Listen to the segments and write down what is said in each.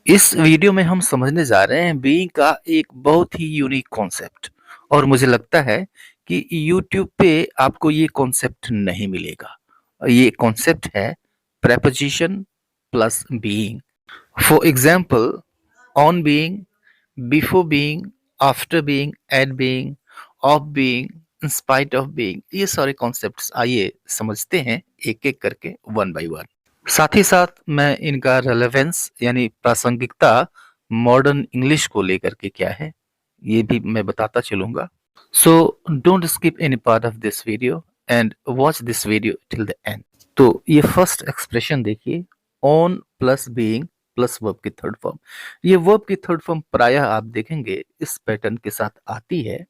इस वीडियो में हम समझने जा रहे हैं बीइंग का एक बहुत ही यूनिक कॉन्सेप्ट और मुझे लगता है कि यूट्यूब पे आपको ये कॉन्सेप्ट नहीं मिलेगा। ये कॉन्सेप्ट है preposition plus being. For example on being, before being, after being, eight being, of being, in spite of being, ये सारे कॉन्सेप्ट्स आइए समझते हैं एक एक करके वन बाय वन। साथ ही साथ मैं इनका रेलेवेंस यानी प्रासंगिकता मॉडर्न इंग्लिश को लेकर के क्या है ये भी मैं बताता चलूंगा। So don't skip any part of this video and watch this video till the end. तो ये फर्स्ट एक्सप्रेशन देखिए, on plus being plus verb की थर्ड फॉर्म। ये वर्ब की थर्ड फॉर्म प्रायः आप देखेंगे इस पैटर्न के साथ आती है।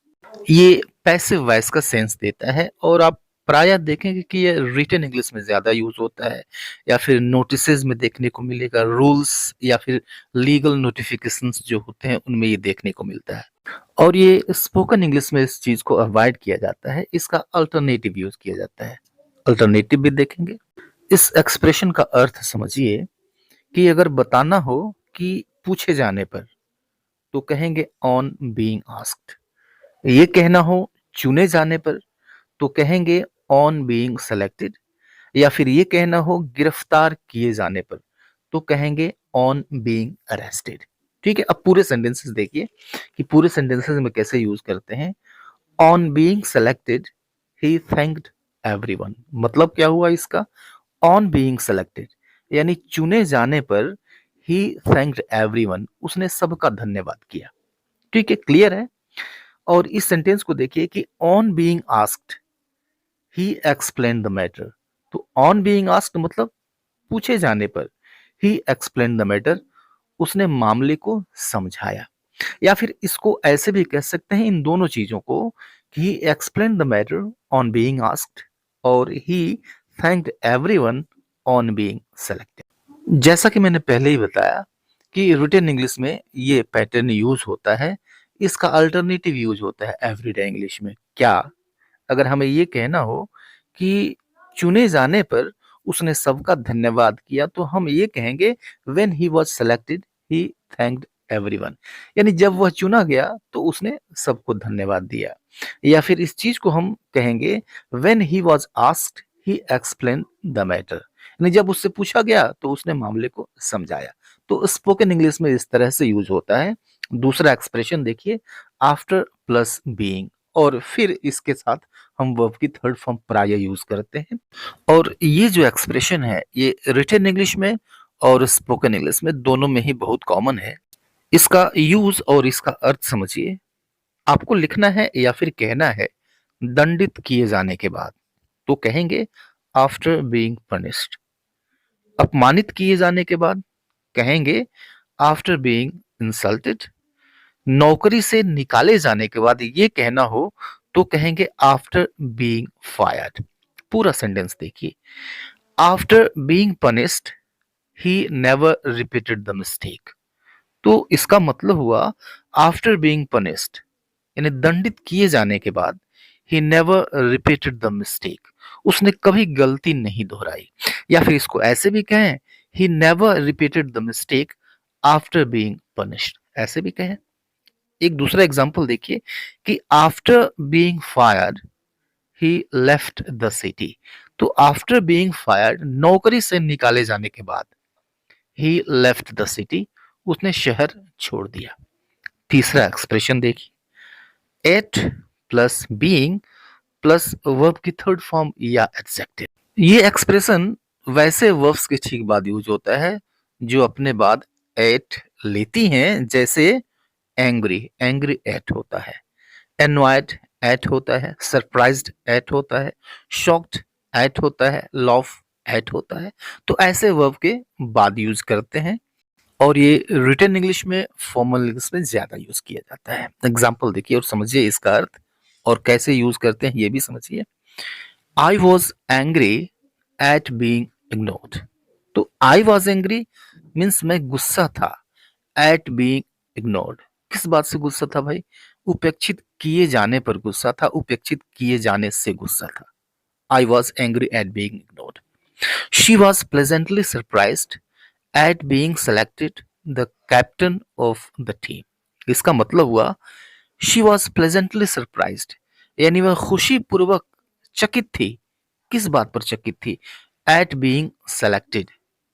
ये पैसिव वॉइस का सेंस देता है और आप प्रायः देखेंगे कि ये रिटन इंग्लिश में ज़्यादा यूज़ होता है या फिर नोटिसेस में देखने को मिलेगा, रूल्स या फिर लीगल नोटिफिकेशंस जो होते हैं उनमें ये देखने को मिलता है। और ये स्पोकन इंग्लिश में इस चीज़ को अवॉइड किया जाता है, इसका अल्टरनेटिव यूज़ किया जाता है। अल्टरनेटिव भी देखेंगे। इस एक्सप्रेशन का अर्थ समझिए कि अगर बताना हो कि पूछे जाने पर तो कहेंगे ऑन बीइंग आस्क्ड। ये कहना हो चुने जाने पर तो कहेंगे ऑन बीइंग सेलेक्टेड, या फिर ये कहना हो गिरफ्तार किए जाने पर तो कहेंगे ऑन बीइंग अरेस्टेड। ठीक है, अब पूरे सेंटेंसेस देखिए कि पूरे सेंटेंसेस में कैसे यूज करते हैं। On being selected he thanked everyone, मतलब क्या हुआ इसका, ऑन बीइंग सेलेक्टेड यानी चुने जाने पर ही थैंक्ड एवरीवन, उसने सबका धन्यवाद किया। ठीक है, क्लियर है। और इस सेंटेंस को देखिए कि on being asked he explain the matter. तो ऑन बीइंग आस्क्ड मतलब पूछे जाने पर, ही एक्सप्लेन द मैटर उसने मामले को समझाया। या फिर इसको ऐसे भी कह सकते हैं इन दोनों चीजों को कि he explain the matter on being asked और he thanked everyone on being selected. जैसा कि मैंने पहले ही बताया कि रिटन इंग्लिश में ये पैटर्न यूज होता है, इसका अल्टरनेटिव यूज होता है एवरीडे इंग्लिश में। क्या, अगर हमें ये कहना हो कि चुने जाने पर उसने सबका धन्यवाद किया तो हम ये कहेंगे when he was selected he thanked everyone, यानी जब वह चुना गया तो उसने सबको धन्यवाद दिया। या फिर इस चीज को हम कहेंगे when he was asked he explain the matter, यानी जब उससे पूछा गया तो उसने मामले को समझाया। तो स्पोकन इंग्लिश में इस तरह से यूज होता है। दूसरा एक्सप्रेशन देखिए, आफ्टर प्लस बीइंग, और फिर इसके साथ हम वर्ब की थर्ड फॉर्म प्राय यूज करते हैं। और ये जो एक्सप्रेशन है ये रिटन इंग्लिश में और स्पोकन इंग्लिश में दोनों में ही बहुत कॉमन है। इसका यूज और इसका अर्थ समझिए। आपको लिखना है या फिर कहना है दंडित किए जाने के बाद तो कहेंगे आफ्टर बीइंग पनिश्ड। अपमानित किए जाने के बाद कहेंगे आफ्टर बीइंग इंसल्टेड। नौकरी से निकाले जाने के बाद ये कहना हो तो कहेंगे आफ्टर बीइंग फायर्ड। पूरा सेंटेंस देखिए, after being punished he never repeated the mistake. तो इसका मतलब हुआ आफ्टर बीइंग पनिश्ड यानी दंडित किए जाने के बाद he never repeated the mistake, उसने कभी गलती नहीं दोहराई। या फिर इसको ऐसे भी कहें he never repeated the mistake after being punished, ऐसे भी कहें। एक दूसरा एग्जांपल देखिए कि after being fired he left the city. तो आफ्टर बीइंग फायर्ड नौकरी से निकाले जाने के बाद ही लेफ्ट द सिटी, उसने शहर छोड़ दिया। तीसरा एक्सप्रेशन देखिए, at plus being plus verb की थर्ड फॉर्म या एडजेक्टिव। ये एक्सप्रेशन वैसे वर्ब्स के ठीक बाद यूज होता है जो अपने बाद एट लेती हैं, जैसे एंग्री, एंग्री एट होता है, एनॉयड एट होता है, सरप्राइज्ड एट होता है, शॉक्ड एट होता है, लॉफ एट होता है। तो ऐसे वर्ब के बाद यूज करते हैं और ये रिटन इंग्लिश में, फॉर्मल इंग्लिश में ज्यादा यूज किया जाता है। एग्जाम्पल देखिए और समझिए इसका अर्थ और कैसे यूज करते हैं ये भी समझिए। आई was angry at being ignored. तो आई वॉज एंग्री मीन्स मैं गुस्सा था, एट बीइंग इग्नोर्ड किस बात से गुस्सा था भाई, उपेक्षित किए जाने पर गुस्सा था, उपेक्षित किए जाने से गुस्सा था। आई was angry at being ignored. She was pleasantly surprised at being selected the captain of the team. इसका मतलब हुआ शी वॉज प्लेजेंटली सरप्राइज्ड, यानी वह खुशी पूर्वक चकित थी। किस बात पर चकित थी? एट बीइंग सेलेक्टेड,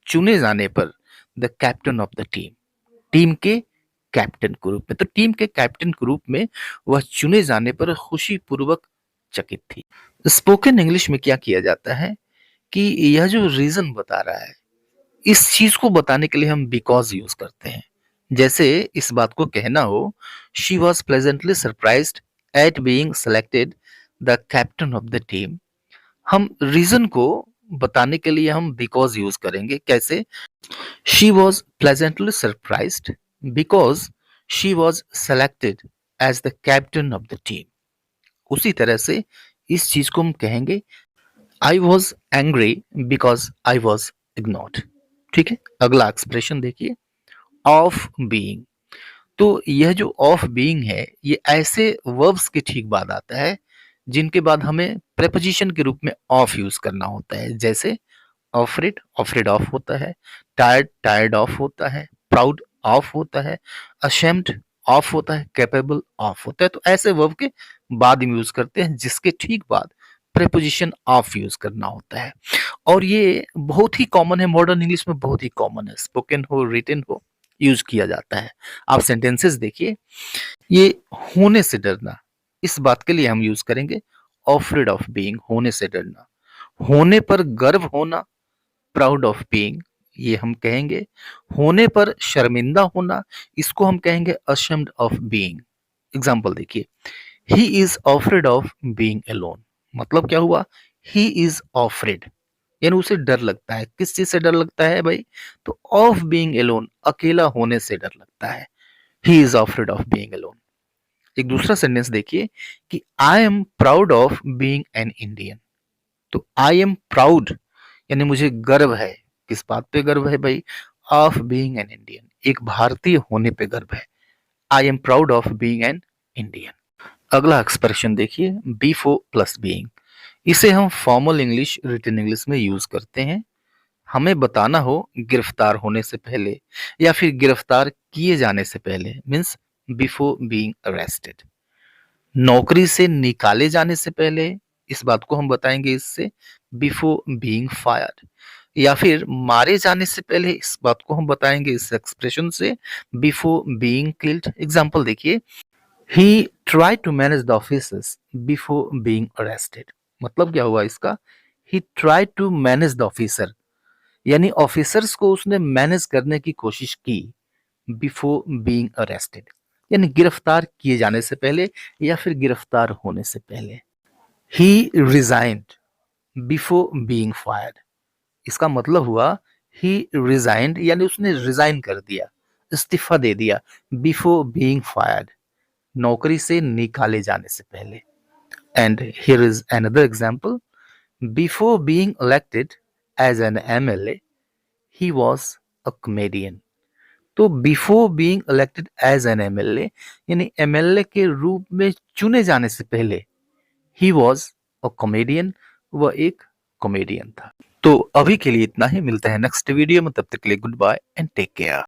चुने जाने पर, the captain of the team, team के कैप्टन के रूप में। तो टीम के कैप्टन के रूप में वह चुने जाने पर खुशी पूर्वक चकित थी। स्पोकन इंग्लिश में क्या किया जाता है कि यह जो रीजन बता रहा है, इस चीज को बताने के लिए हम बिकॉज यूज करते हैं। जैसे इस बात को कहना हो, she was pleasantly surprised at being selected the captain of the team. हम रीजन को बताने के लिए हम बिकॉज यूज करेंगे। कैसे? She was pleasantly surprised because she was selected as the captain of the team. उसी तरह से इस चीज को हम कहेंगे, I was angry because I was ignored. ठीक है, अगला एक्सप्रेशन देखिए, ऑफ बीइंग। तो यह जो ऑफ बीइंग है, ये ऐसे वर्ब्स के ठीक बाद आता है जिनके बाद हमें प्रेपोजिशन के रूप में ऑफ यूज करना होता है। जैसे ऑफरेड, ऑफरेड ऑफ होता है, टायर्ड, टायर्ड ऑफ होता है, प्राउड ऑफ होता है, अशेम्ड ऑफ होता है, कैपेबल ऑफ होता है। तो ऐसे वर्ब के बाद हम यूज करते हैं जिसके ठीक बाद प्रेपोजिशन ऑफ यूज करना होता है। और ये बहुत ही कॉमन है, मॉडर्न इंग्लिश में बहुत ही कॉमन है, स्पोकन हो रिटन हो यूज किया जाता है। आप सेंटेंसेस देखिए, ये होने से डरना, इस बात के लिए हम यूज करेंगे ऑफरेड ऑफ बीइंग, होने से डरना। होने पर गर्व होना, प्राउड ऑफ बीइंग, ये हम कहेंगे। होने पर शर्मिंदा होना, इसको हम कहेंगे अशेम्ड ऑफ बीइंग। एग्जाम्पल देखिए, he is afraid of being alone. मतलब क्या हुआ? ही इज ऑफरेड, यानी उसे डर लगता है। किस चीज से डर लगता है भाई? तो ऑफ बीइंग अलोन, अकेला होने से डर लगता है। He is afraid of being alone. एक दूसरा सेंटेंस देखिए कि I am proud of being an Indian. तो आई एम प्राउड, यानी मुझे गर्व है। किस बात पे गर्व है भाई? ऑफ बीइंग एन इंडियन, एक भारतीय होने पे गर्व है। आई am proud of being an Indian. अगला एक्सप्रेशन देखिए, बिफोर प्लस बीइंग। इसे हम फॉर्मल इंग्लिश, रिटन इंग्लिश में यूज करते हैं। हमें बताना हो गिरफ्तार होने से पहले या फिर गिरफ्तार किए जाने से पहले, मीन्स बिफोर बीइंग अरेस्टेड। नौकरी से निकाले जाने से पहले, इस बात को हम बताएंगे इससे बिफोर बीइंग फायर्ड। या फिर मारे जाने से पहले, इस बात को हम बताएंगे इस एक्सप्रेशन से बिफोर बीइंग किल्ड। एग्जाम्पल देखिए, he try to manage the officers before being arrested. मतलब क्या हुआ इसका? He try to manage the officer, यानी ऑफिसर्स को उसने मैनेज करने की कोशिश की बिफोर बीइंग अरेस्टेड, यानी गिरफ्तार किए जाने से पहले या फिर गिरफ्तार होने से पहले। ही रिजाइंड बिफोर बीइंग फायर्ड। इसका मतलब हुआ ही रिजाइंड, यानी उसने रिजाइन कर दिया, इस्तीफा दे दिया बिफोर बीइंग फायर्ड, नौकरी से निकाले जाने से पहले। And here is another example, before being elected as an MLA he was a comedian. तो before being elected as an MLA, यानी एमएलए के रूप में चुने जाने से पहले ही वॉज अ कॉमेडियन, वह एक कॉमेडियन था। तो अभी के लिए इतना ही, मिलते हैं नेक्स्ट वीडियो में, तब तक के लिए goodbye and take care.